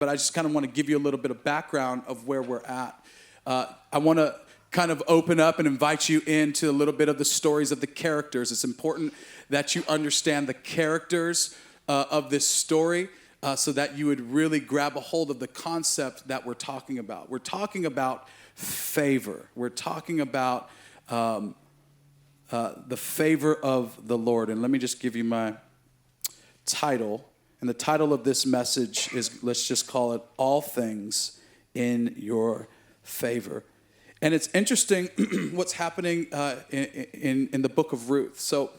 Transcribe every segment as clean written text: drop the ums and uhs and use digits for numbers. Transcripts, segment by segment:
but I just kind of want to give you a little bit of background of where we're at. I want to kind of open up and invite you into a little bit of the stories of the characters. It's important that you understand the characters of this story so that you would really grab a hold of the concept that we're talking about. We're talking about favor. We're talking about the favor of the Lord. And let me just give you my title. And the title of this message is, let's just call it, All Things in Your Favor. And it's interesting what's happening in the book of Ruth. So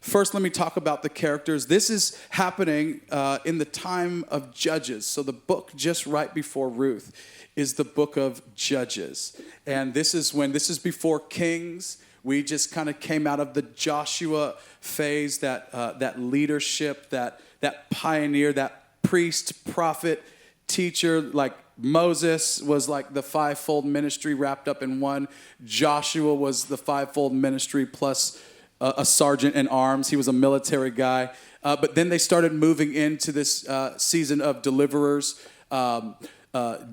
first, let me talk about the characters. This is happening in the time of Judges. So the book just right before Ruth is the book of Judges. And this is before Kings. We just kind of came out of the Joshua phase, that leadership, that pioneer, that priest, prophet, teacher. Like Moses was like the fivefold ministry wrapped up in one. Joshua was the fivefold ministry plus a sergeant in arms. He was a military guy. But then they started moving into this season of deliverers.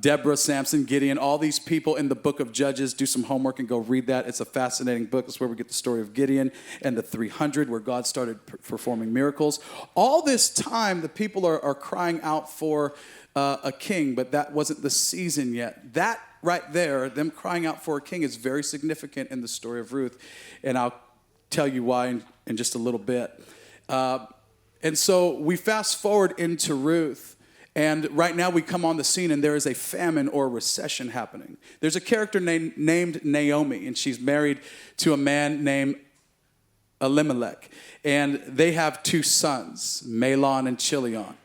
Deborah, Samson, Gideon, all these people in the book of Judges. Do some homework and go read that. It's a fascinating book. It's where we get the story of Gideon and the 300, where God started performing miracles. All this time, the people are crying out for a king, but that wasn't the season yet. That right there, them crying out for a king, is very significant in the story of Ruth, and I'll tell you why in just a little bit. And so we fast forward into Ruth, and right now we come on the scene, and there is a famine or recession happening. There's a character named Naomi, and she's married to a man named Elimelech, and they have two sons, Mahlon and Chilion.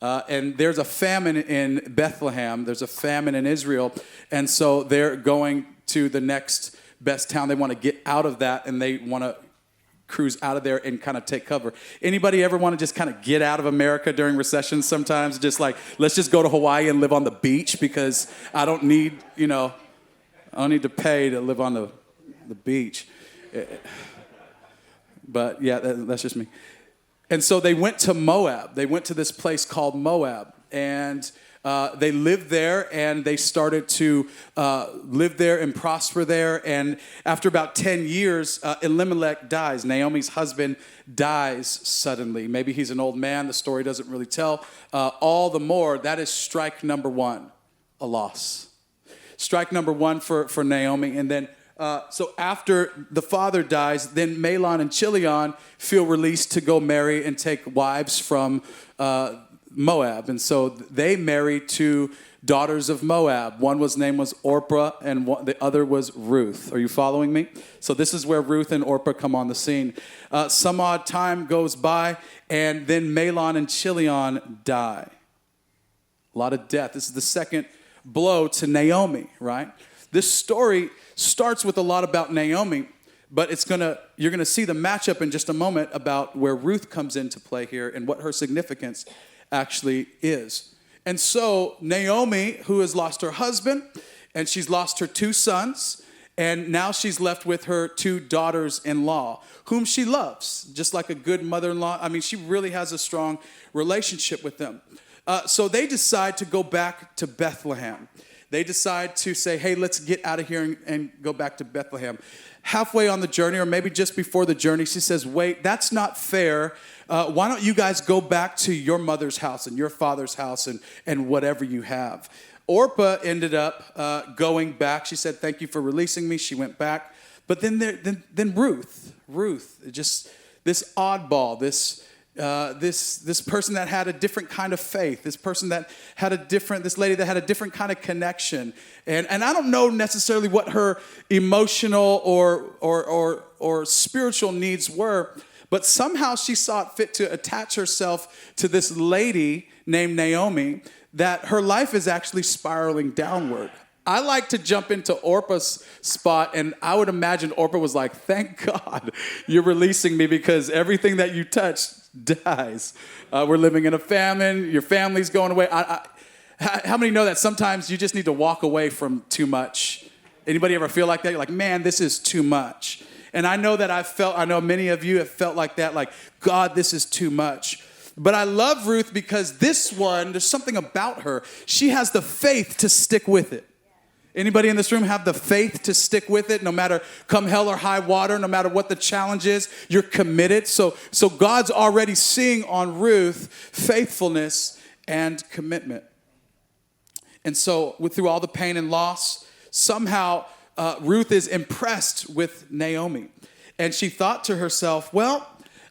And there's a famine in Bethlehem. There's a famine in Israel. And so they're going to the next best town. They want to get out of that, and they want to cruise out of there and kind of take cover. Anybody ever want to just kind of get out of America during recessions sometimes? Just like, let's just go to Hawaii and live on the beach because I don't need to pay to live on the beach. But yeah, that's just me. And so they went to Moab. They went to this place called Moab. And they lived there, and they started to live there and prosper there. And after about 10 years, Elimelech dies. Naomi's husband dies suddenly. Maybe he's an old man. The story doesn't really tell. All the more, that is strike number one, a loss. Strike number one for Naomi. And then so after the father dies, then Mahlon and Chilion feel released to go marry and take wives from Moab. And so they marry two daughters of Moab. One's name was Orpah, and the other was Ruth. Are you following me? So this is where Ruth and Orpah come on the scene. Some odd time goes by, and then Mahlon and Chilion die. A lot of death. This is the second blow to Naomi, right? This story starts with a lot about Naomi, but you're gonna see the matchup in just a moment about where Ruth comes into play here and what her significance actually is. And so Naomi, who has lost her husband, and she's lost her two sons, and now she's left with her two daughters-in-law, whom she loves, just like a good mother-in-law. I mean, she really has a strong relationship with them. So they decide to go back to Bethlehem. They decide to say, hey, let's get out of here and go back to Bethlehem. Halfway on the journey, or maybe just before the journey, she says, wait, that's not fair. Why don't you guys go back to your mother's house and your father's house and whatever you have? Orpah ended up going back. She said, thank you for releasing me. She went back. But then Ruth, just this oddball, this person that had a different kind of faith, this lady that had a different kind of connection. And I don't know necessarily what her emotional or spiritual needs were, but somehow she saw it fit to attach herself to this lady named Naomi, that her life is actually spiraling downward. I like to jump into Orpah's spot, and I would imagine Orpah was like, thank God you're releasing me, because everything that you touch dies. We're living in a famine. Your family's going away. How many know that sometimes you just need to walk away from too much? Anybody ever feel like that? You're like, man, this is too much. And I know that I know many of you have felt like that, like, God, this is too much. But I love Ruth because this one, there's something about her. She has the faith to stick with it. Anybody in this room have the faith to stick with it? No matter come hell or high water, no matter what the challenge is, you're committed. So God's already seeing on Ruth faithfulness and commitment. And so through all the pain and loss, somehow Ruth is impressed with Naomi. And she thought to herself, well,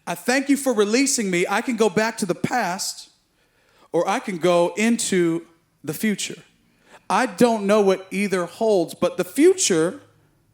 I thank you for releasing me. I can go back to the past, or I can go into the future. I don't know what either holds, but the future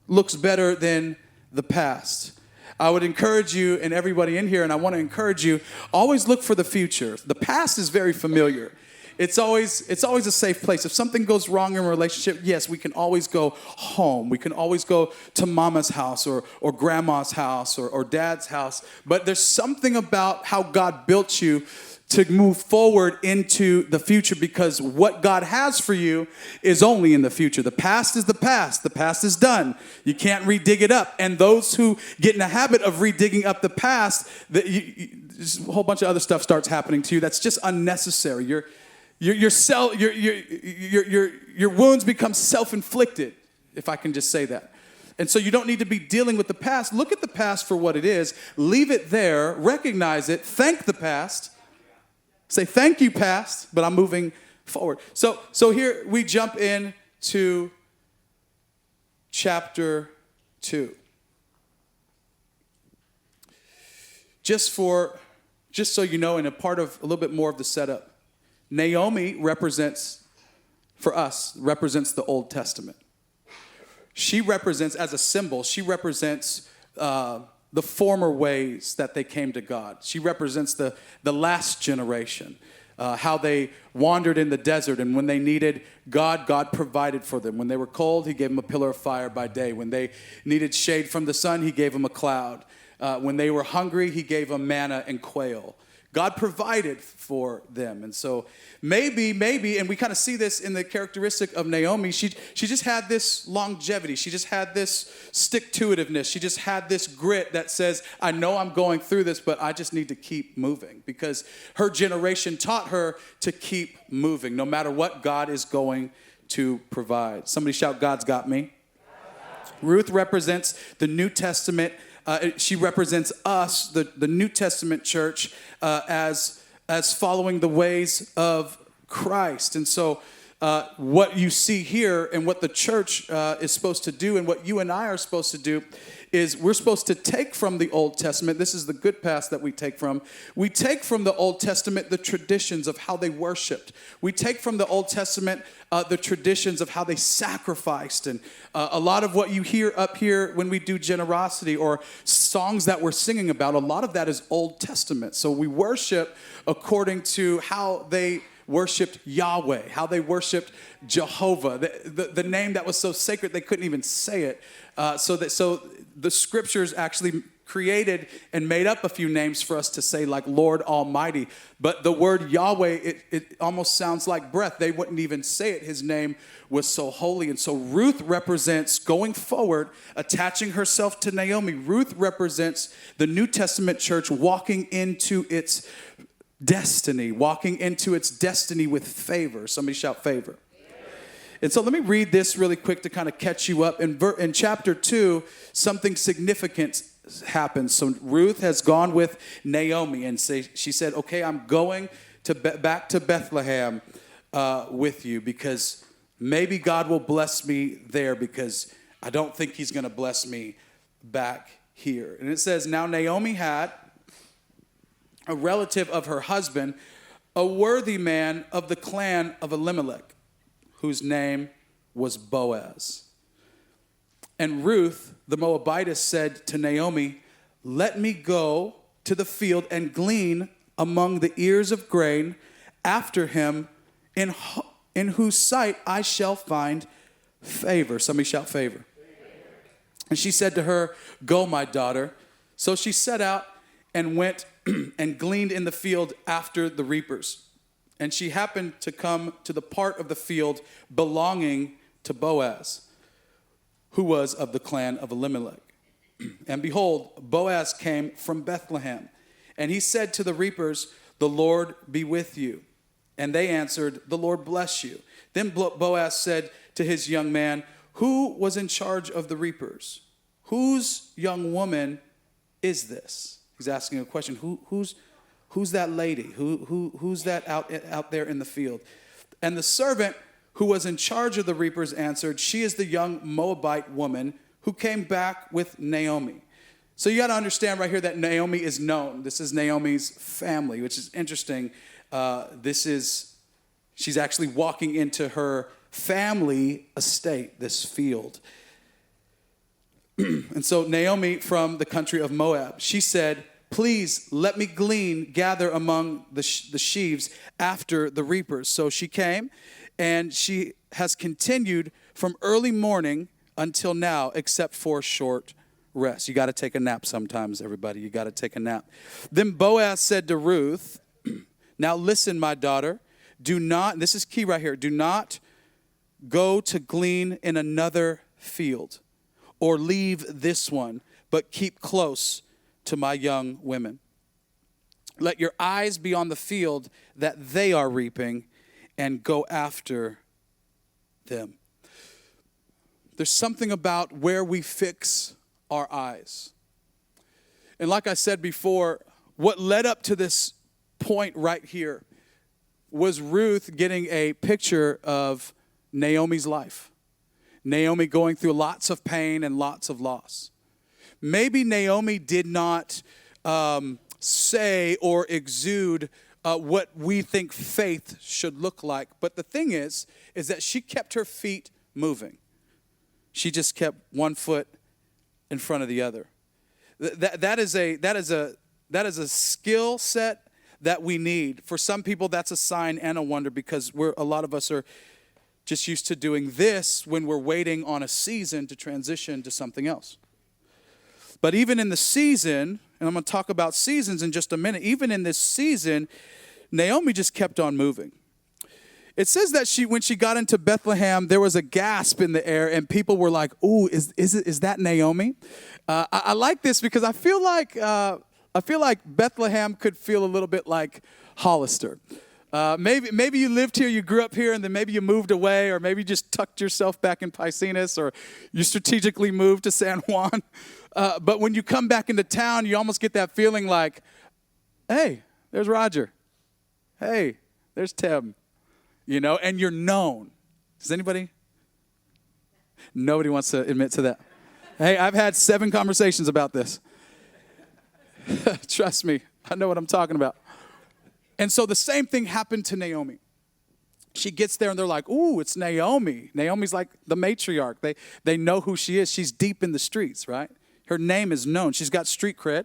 looks better than the past. I would encourage you and everybody in here, and I want to encourage you, always look for the future. The past is very familiar. It's always a safe place. If something goes wrong in a relationship, yes, we can always go home. We can always go to mama's house or grandma's house or dad's house. But there's something about how God built you to move forward into the future, because what God has for you is only in the future. The past is the past. The past is done. You can't redig it up. And those who get in the habit of redigging up the past, just a whole bunch of other stuff starts happening to you that's just unnecessary. Your wounds become self-inflicted, if I can just say that. And so you don't need to be dealing with the past. Look at the past for what it is. Leave it there. Recognize it. Thank the past. Say, thank you, past, but I'm moving forward. So here we jump into chapter 2. Just so you know, and a part of a little bit more of the setup, Naomi represents the Old Testament. She represents, as a symbol, she represents the former ways that they came to God. She represents the last generation, how they wandered in the desert, and when they needed God, God provided for them. When they were cold, he gave them a pillar of fire by day. When they needed shade from the sun, he gave them a cloud. When they were hungry, he gave them manna and quail. God provided for them. And so maybe, and we kind of see this in the characteristic of Naomi, she just had this longevity. She just had this stick-to-itiveness. She just had this grit that says, I know I'm going through this, but I just need to keep moving, because her generation taught her to keep moving, no matter what God is going to provide. Somebody shout, God's got me. Ruth represents the New Testament. She represents us, the New Testament church, as following the ways of Christ. And so what you see here and what the church is supposed to do and what you and I are supposed to do is we're supposed to take from the Old Testament. This is the good past that we take from. We take from the Old Testament the traditions of how they worshiped. We take from the Old Testament the traditions of how they sacrificed. And a lot of what you hear up here when we do generosity or songs that we're singing about, a lot of that is Old Testament. So we worship according to how they worshipped Yahweh, how they worshipped Jehovah, the name that was so sacred they couldn't even say it. So the scriptures actually created and made up a few names for us to say, like Lord Almighty. But the word Yahweh, it almost sounds like breath. They wouldn't even say it. His name was so holy. And so Ruth represents going forward, attaching herself to Naomi. Ruth represents the New Testament church walking into its destiny with favor. Somebody shout favor. And so let me read this really quick to kind of catch you up. In chapter 2, something significant happens. So Ruth has gone with Naomi, and she said, okay, I'm going back to Bethlehem with you, because maybe God will bless me there, because I don't think he's going to bless me back here. And it says, now Naomi had a relative of her husband, a worthy man of the clan of Elimelech, whose name was Boaz. And Ruth, the Moabitess, said to Naomi, let me go to the field and glean among the ears of grain after him, in whose sight I shall find favor. Somebody shout favor. And she said to her, go, my daughter. So she set out and went and gleaned in the field after the reapers. And she happened to come to the part of the field belonging to Boaz, who was of the clan of Elimelech. And behold, Boaz came from Bethlehem. And he said to the reapers, the Lord be with you. And they answered, the Lord bless you. Then Boaz said to his young man, who was in charge of the reapers? Whose young woman is this? He's asking a question. Who's that lady? Who's that out there in the field? And the servant who was in charge of the reapers answered, she is the young Moabite woman who came back with Naomi. So you got to understand right here that Naomi is known. This is Naomi's family, which is interesting. She's actually walking into her family estate, this field. And so Naomi from the country of Moab, she said, please let me gather among the sheaves after the reapers. So she came, and she has continued from early morning until now, except for short rest. You got to take a nap sometimes, everybody. You got to take a nap. Then Boaz said to Ruth, now listen, my daughter, do not, this is key right here, do not go to glean in another field or leave this one, but keep close to my young women. Let your eyes be on the field that they are reaping and go after them. There's something about where we fix our eyes. And like I said before, what led up to this point right here was Ruth getting a picture of Naomi's life. Naomi going through lots of pain and lots of loss. Maybe Naomi did not say or exude what we think faith should look like. But the thing is that she kept her feet moving. She just kept one foot in front of the other. That is a skill set that we need. For some people, that's a sign and a wonder, because a lot of us are just used to doing this when we're waiting on a season to transition to something else. But even in the season, and I'm going to talk about seasons in just a minute, even in this season, Naomi just kept on moving. It says that when she got into Bethlehem, there was a gasp in the air, and people were like, "Ooh, is that Naomi?" I like this because I feel like Bethlehem could feel a little bit like Hollister. Maybe you lived here, you grew up here, and then maybe you moved away, or maybe you just tucked yourself back in Piscinas, or you strategically moved to San Juan. But when you come back into town, you almost get that feeling like, hey, there's Roger. Hey, there's Tim. And you're known. Does anybody? Nobody wants to admit to that. Hey, I've had 7 conversations about this. Trust me, I know what I'm talking about. And so the same thing happened to Naomi. She gets there and they're like, ooh, it's Naomi. Naomi's like the matriarch. They know who she is. She's deep in the streets, right? Her name is known. She's got street cred.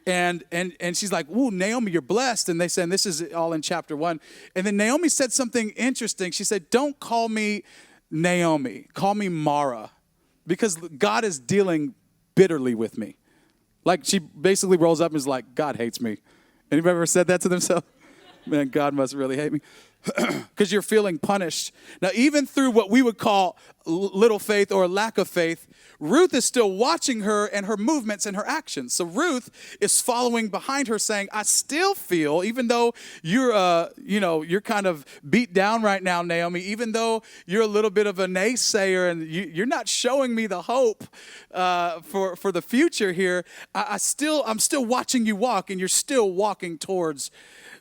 And she's like, ooh, Naomi, you're blessed. And they said, and this is all in chapter 1. And then Naomi said something interesting. She said, don't call me Naomi. Call me Mara. Because God is dealing bitterly with me. Like, she basically rolls up and is like, God hates me. Anybody ever said that to themselves? Man, God must really hate me. Because you're feeling punished. Now, even through what we would call little faith or lack of faith, Ruth is still watching her and her movements and her actions. So Ruth is following behind her saying, I still feel, even though you're kind of beat down right now, Naomi, even though you're a little bit of a naysayer and you're not showing me the hope for the future here, I'm still watching you walk, and you're still walking towards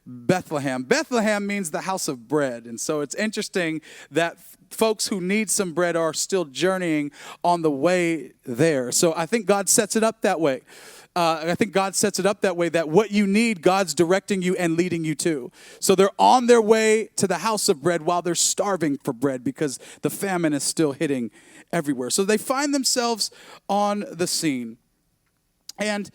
Bethlehem. Bethlehem means the house of bread. And so it's interesting that folks who need some bread are still journeying on the way there. So I think God sets it up that way. That what you need, God's directing you and leading you to. So they're on their way to the house of bread while they're starving for bread because the famine is still hitting everywhere. So they find themselves on the scene. And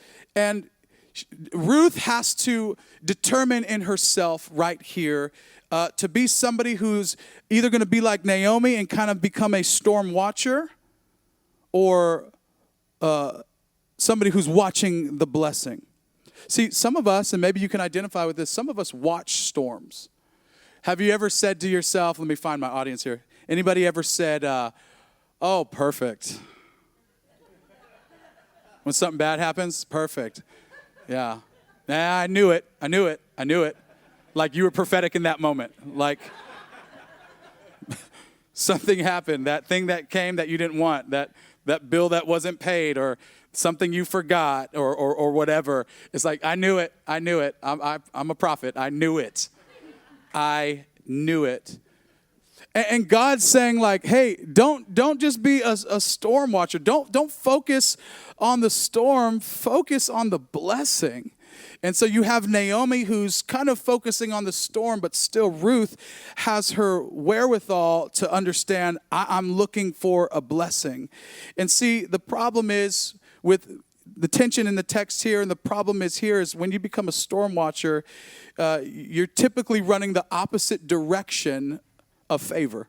Ruth has to determine in herself right here to be somebody who's either going to be like Naomi and kind of become a storm watcher, or somebody who's watching the blessing. See, some of us, and maybe you can identify with this, some of us watch storms. Have you ever said to yourself, let me find my audience here. Anybody ever said, oh, perfect. When something bad happens, perfect. Yeah. Nah, I knew it. I knew it. I knew it. Like you were prophetic in that moment. Like something happened. That thing that came that you didn't want. That bill that wasn't paid, or something you forgot, or whatever. It's like, I knew it. I knew it. I'm a prophet. I knew it. I knew it. And God's saying, like, hey, don't just be a storm watcher. Don't focus on the storm. Focus on the blessing. And so you have Naomi, who's kind of focusing on the storm, but still Ruth has her wherewithal to understand, I'm looking for a blessing. And see, the problem is with the tension in the text here, and the problem is here is when you become a storm watcher, you're typically running the opposite direction of favor.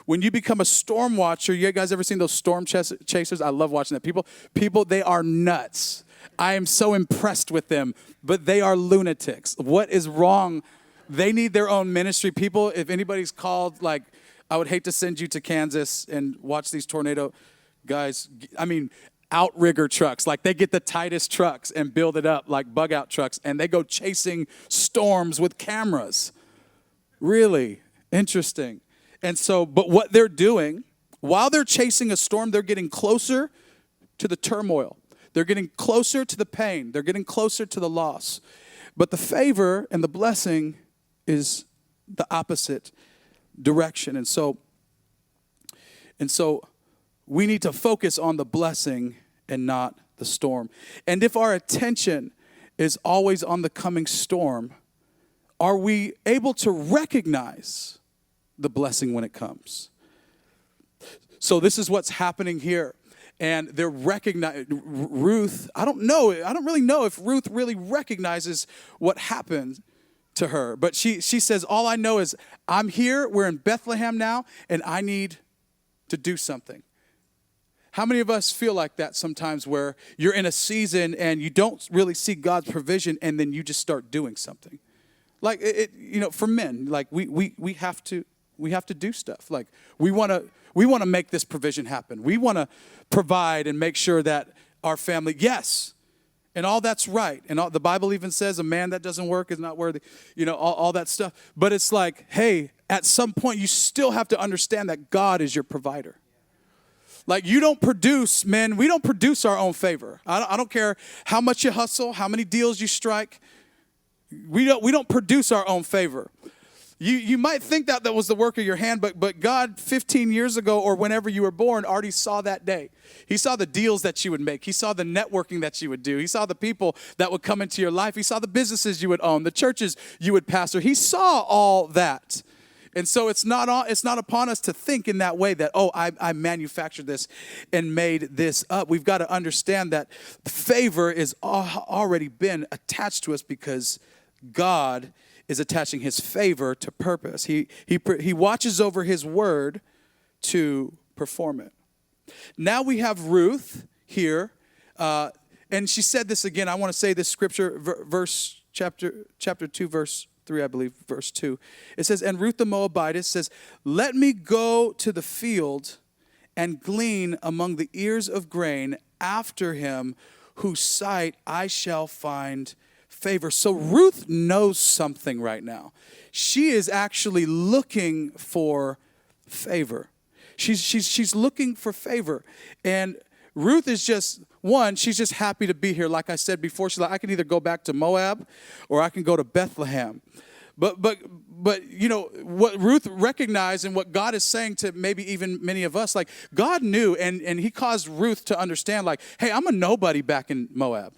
When you become a storm watcher, you guys ever seen those storm chasers? I love watching that. People, they are nuts. I am so impressed with them, but they are lunatics. What is wrong? They need their own ministry. People, if anybody's called, like, I would hate to send you to Kansas and watch these tornado guys. I mean, outrigger trucks. Like, they get the tightest trucks and build it up like bug out trucks, and they go chasing storms with cameras. Really interesting. And so, but what they're doing, while they're chasing a storm, they're getting closer to the turmoil. They're getting closer to the pain. They're getting closer to the loss. But the favor and the blessing is the opposite direction. And so we need to focus on the blessing and not the storm. And if our attention is always on the coming storm, are we able to recognize the blessing when it comes? So this is what's happening here. And they're recognizing Ruth. I don't really know if Ruth really recognizes what happened to her. But she says, all I know is I'm here, we're in Bethlehem now, and I need to do something. How many of us feel like that sometimes, where you're in a season and you don't really see God's provision, and then you just start doing something? Like for men, like we have to do stuff. Like we want to make this provision happen. We want to provide and make sure that our family, yes, and all that's right. And the Bible even says a man that doesn't work is not worthy, all that stuff. But it's like, hey, at some point you still have to understand that God is your provider. Like, you don't produce, men, we don't produce our own favor. I don't care how much you hustle, how many deals you strike. We don't produce our own favor. You might think that was the work of your hand, but God 15 years ago, or whenever you were born, already saw that day. He saw the deals that you would make. He saw the networking that you would do. He saw the people that would come into your life. He saw the businesses you would own, the churches you would pastor. He saw all that. And so it's not upon us to think in that way that, I manufactured this and made this up. We've got to understand that favor is already been attached to us because God is attaching his favor to purpose. He watches over his word to perform it. Now we have Ruth here, and she said this again. I want to say this scripture, chapter 2, verse 3, I believe, verse 2. It says, and Ruth the Moabitess says, let me go to the field and glean among the ears of grain after him, whose sight I shall find favor. So Ruth knows something right now. She is actually looking for favor. She's looking for favor. And Ruth is she's just happy to be here. Like I said before, she's like, I can either go back to Moab or I can go to Bethlehem. But what Ruth recognized and what God is saying to maybe even many of us, like God knew and he caused Ruth to understand, like, hey, I'm a nobody back in Moab.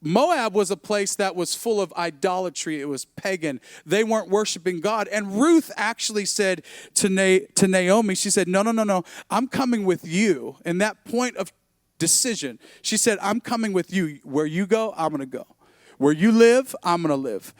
Moab was a place that was full of idolatry. It was pagan. They weren't worshiping God. And Ruth actually said to Naomi, she said, no, I'm coming with you. In that point of decision, she said, I'm coming with you. Where you go, I'm going to go. Where you live, I'm going to live.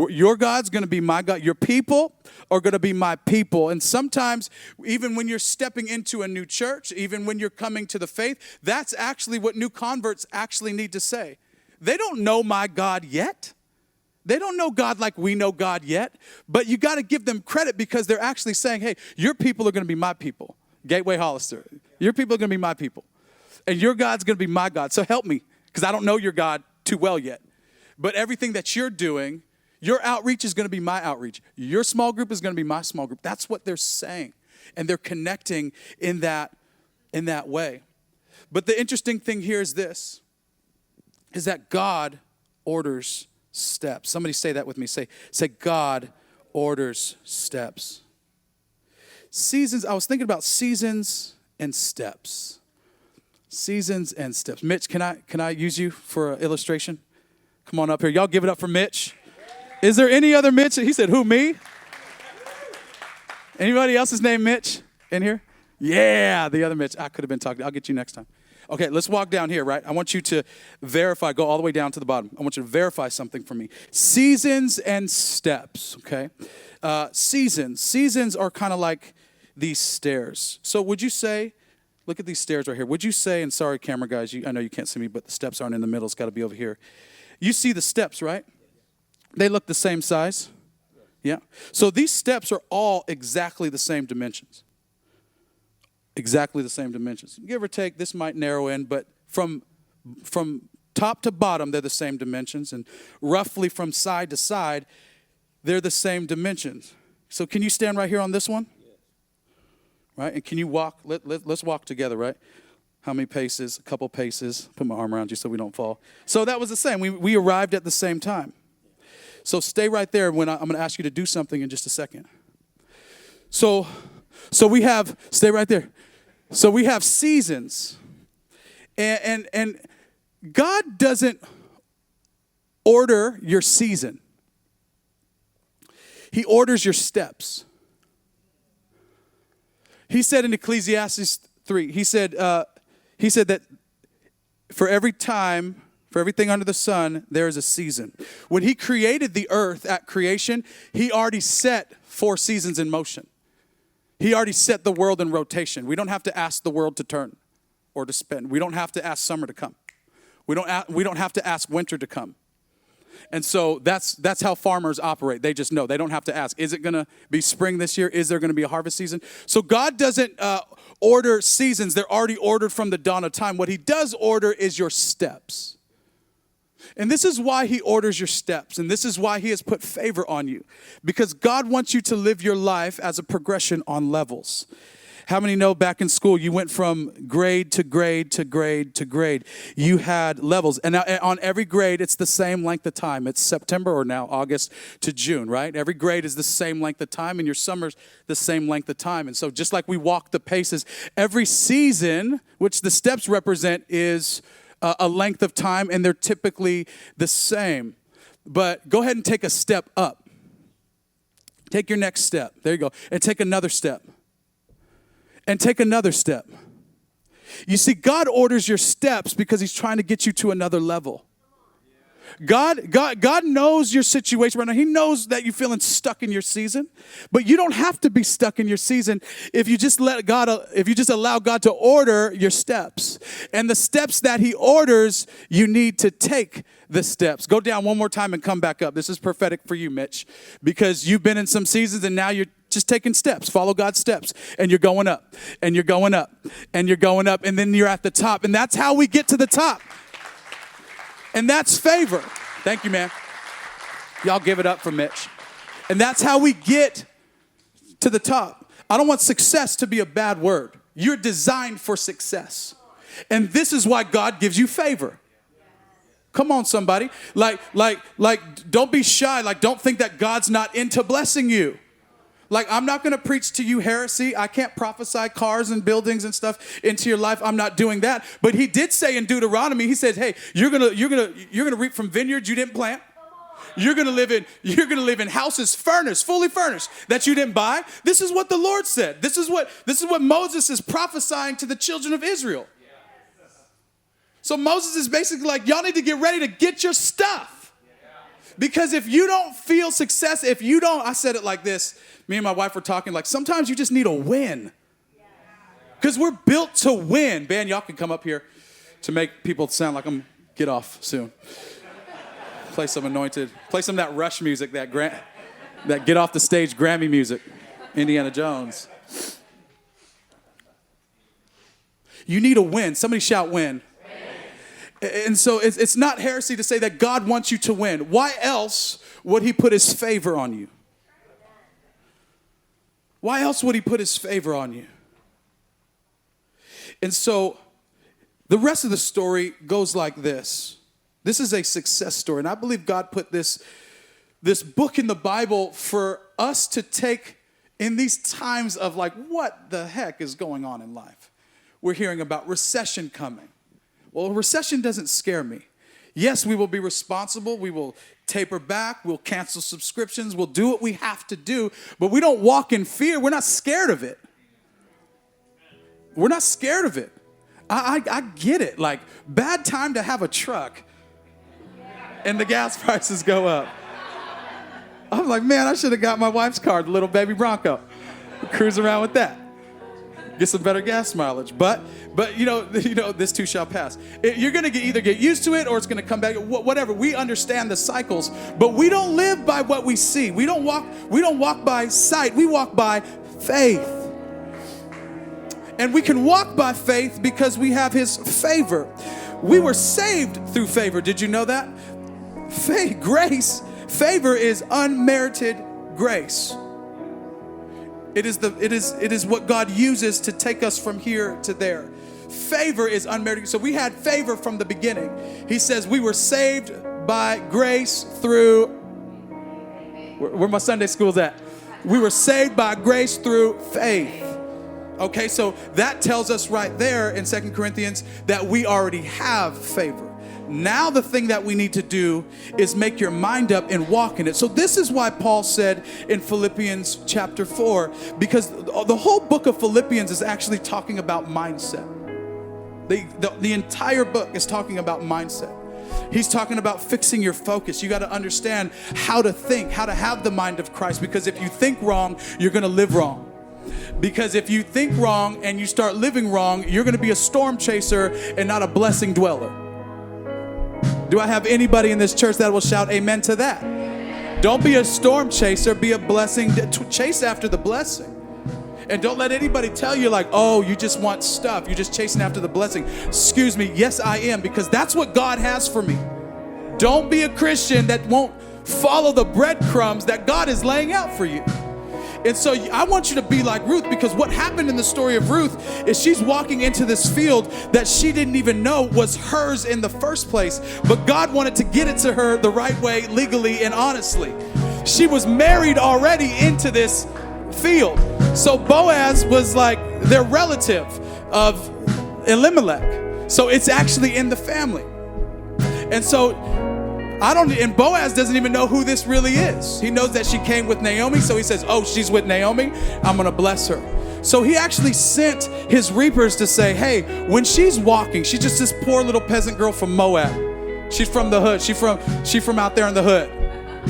Your God's going to be my God. Your people are going to be my people. And sometimes, even when you're stepping into a new church, even when you're coming to the faith, that's actually what new converts actually need to say. They don't know my God yet. They don't know God like we know God yet. But you got to give them credit because they're actually saying, hey, your people are going to be my people. Gateway Hollister. Your people are going to be my people. And your God's going to be my God. So help me because I don't know your God too well yet. But everything that you're doing, your outreach is going to be my outreach. Your small group is going to be my small group. That's what they're saying. And they're connecting in that way. But the interesting thing here is this, is that God orders steps. Somebody say that with me. Say God orders steps. Seasons, I was thinking about seasons and steps. Seasons and steps. Mitch, can I use you for an illustration? Come on up here. Y'all give it up for Mitch. Is there any other Mitch? He said, who, me? Anybody else's name Mitch in here? Yeah, the other Mitch. I could have been talking. I'll get you next time. Okay, let's walk down here, right? I want you to verify. Go all the way down to the bottom. I want you to verify something for me. Seasons and steps, okay? Seasons. Seasons are kind of like these stairs. So would you say, look at these stairs right here. Would you say, and sorry, camera guys, I know you can't see me, but the steps aren't in the middle. It's got to be over here. You see the steps, right? They look the same size. Yeah. So these steps are all exactly the same dimensions. Exactly the same dimensions. Give or take, this might narrow in, but from top to bottom, they're the same dimensions. And roughly from side to side, they're the same dimensions. So can you stand right here on this one? Right? And can you walk? Let's walk together, right? How many paces? A couple paces. Put my arm around you so we don't fall. So that was the same. We arrived at the same time. So stay right there when I'm going to ask you to do something in just a second. So we have, stay right there. So we have seasons. And God doesn't order your season. He orders your steps. He said in Ecclesiastes 3, he said that for every time, for everything under the sun, there is a season. When he created the earth at creation, he already set 4 seasons in motion. He already set the world in rotation. We don't have to ask the world to turn or to spin. We don't have to ask summer to come. We don't have to ask winter to come. And so that's how farmers operate. They just know. They don't have to ask, is it going to be spring this year? Is there going to be a harvest season? So God doesn't order seasons. They're already ordered from the dawn of time. What he does order is your steps. And this is why he orders your steps. And this is why he has put favor on you. Because God wants you to live your life as a progression on levels. How many know back in school you went from grade to grade to grade to grade? You had levels. And on every grade, it's the same length of time. It's September or now August to June, right? Every grade is the same length of time, and your summer's the same length of time. And so just like we walk the paces, every season, which the steps represent, is a length of time, and they're typically the same. But go ahead and take a step up. Take your next step. There you go. And take another step. And take another step. You see, God orders your steps because he's trying to get you to another level. God knows your situation right now. He knows that you're feeling stuck in your season, but you don't have to be stuck in your season if you just allow God to order your steps. And the steps that he orders, you need to take the steps. Go down one more time and come back up. This is prophetic for you, Mitch, because you've been in some seasons and now you're just taking steps. Follow God's steps. And you're going up, and you're going up, and you're going up, and then you're at the top. And that's how we get to the top. And that's favor. Thank you, man. Y'all give it up for Mitch. And that's how we get to the top. I don't want success to be a bad word. You're designed for success. And this is why God gives you favor. Come on, somebody. Like, don't be shy. Like, don't think that God's not into blessing you. Like, I'm not going to preach to you heresy. I can't prophesy cars and buildings and stuff into your life. I'm not doing that. But he did say in Deuteronomy, he said, hey, you're going to reap from vineyards you didn't plant. You're going to live in houses fully furnished that you didn't buy. This is what the Lord said. This is what Moses is prophesying to the children of Israel. So Moses is basically like, y'all need to get ready to get your stuff. Because if you don't feel success, I said it like this. Me and my wife were talking like, sometimes you just need a win. Because we're built to win. Ben, y'all can come up here to make people sound like I'm get off soon. Play some anointed. Play some of that Rush music, that get off the stage Grammy music. Indiana Jones. You need a win. Somebody shout win. And so it's not heresy to say that God wants you to win. Why else would he put his favor on you? Why else would he put his favor on you? And so the rest of the story goes like this. This is a success story. And I believe God put this book in the Bible for us to take in these times of like, what the heck is going on in life? We're hearing about recession coming. Well, a recession doesn't scare me. Yes, we will be responsible. We will taper back. We'll cancel subscriptions. We'll do what we have to do. But we don't walk in fear. We're not scared of it. We're not scared of it. I get it. Like, bad time to have a truck and the gas prices go up. I'm like, man, I should have got my wife's car, the little baby Bronco. Cruise around with that. Get some better gas mileage. But you know, this too shall pass. You're going to either get used to it or it's going to come back. Whatever. We understand the cycles, but we don't live by what we see. We don't walk by sight. We walk by faith. And we can walk by faith because we have his favor. We were saved through favor. Did you know that? Grace. Favor is unmerited grace. It is what God uses to take us from here to there. Favor is unmerited. So we had favor from the beginning. He says we were saved by grace through, where my Sunday school's at. We were saved by grace through faith. Okay, so that tells us right there in 2 Corinthians that we already have favor. Now the thing that we need to do is make your mind up and walk in it. So this is why Paul said in Philippians chapter 4, because the whole book of Philippians is actually talking about mindset. The entire book is talking about mindset. He's talking about fixing your focus. You got to understand how to think, how to have the mind of Christ, because if you think wrong, you're going to live wrong. Because if you think wrong and you start living wrong, you're going to be a storm chaser and not a blessing dweller. Do I have anybody in this church that will shout amen to that? Don't be a storm chaser, be a blessing. Chase after the blessing. And don't let anybody tell you like, oh, you just want stuff. You're just chasing after the blessing. Excuse me. Yes, I am, because that's what God has for me. Don't be a Christian that won't follow the breadcrumbs that God is laying out for you. And so I want you to be like Ruth, because what happened in the story of Ruth is she's walking into this field that she didn't even know was hers in the first place. But God wanted to get it to her the right way, legally and honestly. She was married already into this field. So Boaz was like their relative of Elimelech. So it's actually in the family. And so and Boaz doesn't even know who this really is. He knows that she came with Naomi, so he says, oh, she's with Naomi, I'm going to bless her. So he actually sent his reapers to say, hey, when she's walking, she's just this poor little peasant girl from Moab. She's from the hood. She's from out there in the hood.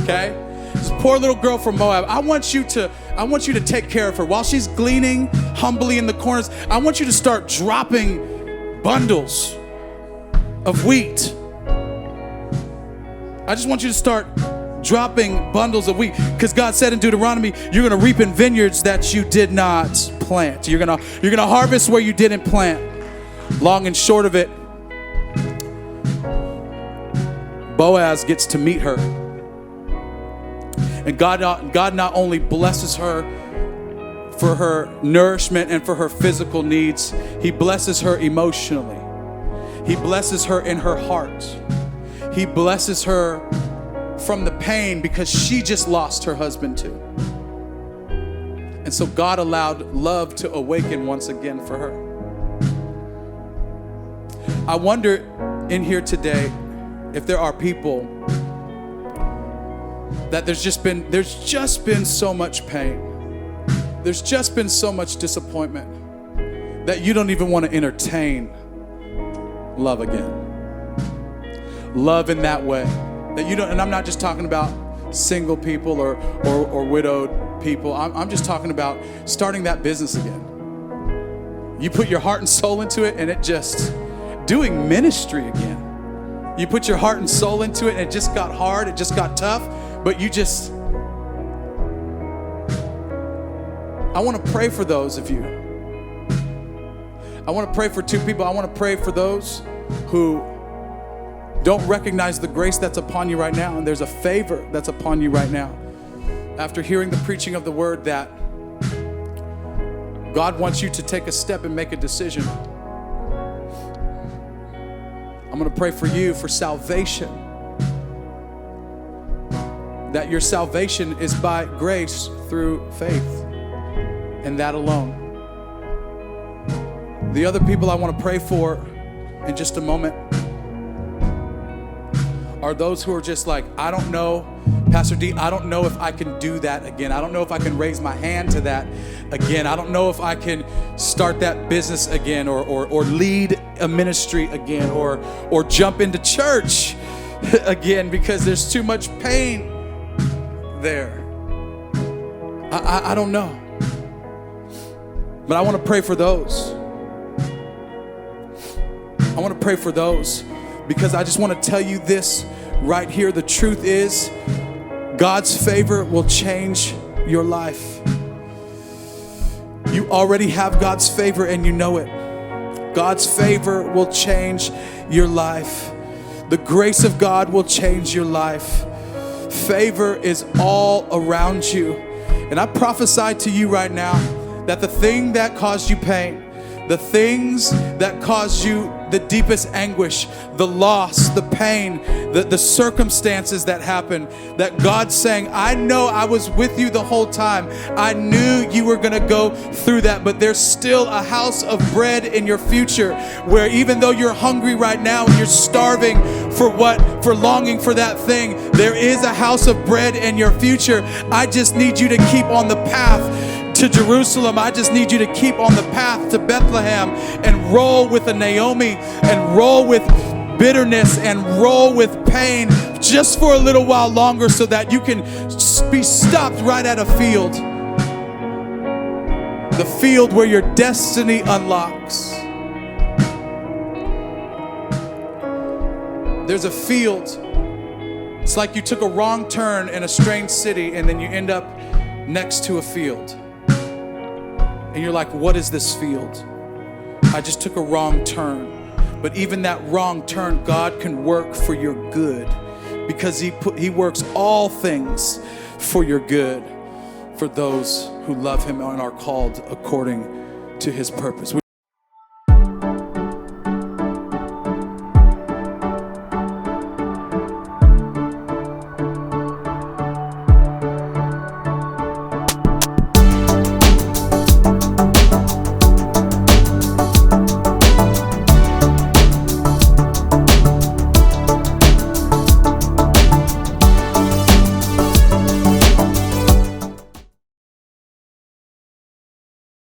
Okay? This poor little girl from Moab. I want you to take care of her. While she's gleaning humbly in the corners, I want you to start dropping bundles of wheat. I just want you to start dropping bundles of wheat, because God said in Deuteronomy, you're going to reap in vineyards that you did not plant. You're going to harvest where you didn't plant. Long and short of it, Boaz gets to meet her. And God not only blesses her for her nourishment and for her physical needs, he blesses her emotionally. He blesses her in her heart. He blesses her from the pain because she just lost her husband too. And so God allowed love to awaken once again for her. I wonder in here today if there are people that there's just been so much pain. There's just been so much disappointment that you don't even want to entertain love again. Love in that way that you don't, and I'm not just talking about single people or widowed people. I'm just talking about starting that business again. You put your heart and soul into it, and it just doing ministry again. You put your heart and soul into it, and it just got hard, it just got tough, but I want to pray for those of you. I want to pray for two people. I want to pray for those who don't recognize the grace that's upon you right now. And there's a favor that's upon you right now. After hearing the preaching of the word, that God wants you to take a step and make a decision. I'm going to pray for you for salvation. That your salvation is by grace through faith, and that alone. The other people I want to pray for in just a moment are those who are just like, I don't know, Pastor D, I don't know if I can do that again. I don't know if I can raise my hand to that again. I don't know if I can start that business again, or lead a ministry again, or jump into church again, because there's too much pain there. I don't know. But I want to pray for those. I want to pray for those because I just want to tell you this right here. The truth is, God's favor will change your life. You already have God's favor and you know it. God's favor will change your life. The grace of God will change your life. Favor is all around you. And I prophesy to you right now that the thing that caused you pain, the things that caused you the deepest anguish, the loss, the pain, the circumstances that happened, that God's saying, I know I was with you the whole time. I knew you were going to go through that, but there's still a house of bread in your future where even though you're hungry right now and you're starving for longing for that thing, there is a house of bread in your future. I just need you to keep on the path to Jerusalem. I just need you to keep on the path to Bethlehem and roll with a Naomi and roll with bitterness and roll with pain just for a little while longer so that you can be stopped right at a field. The field where your destiny unlocks. There's a field. It's like you took a wrong turn in a strange city and then you end up next to a field. And you're like, what is this field? I just took a wrong turn. But even that wrong turn, God can work for your good because He works all things for your good for those who love Him and are called according to His purpose.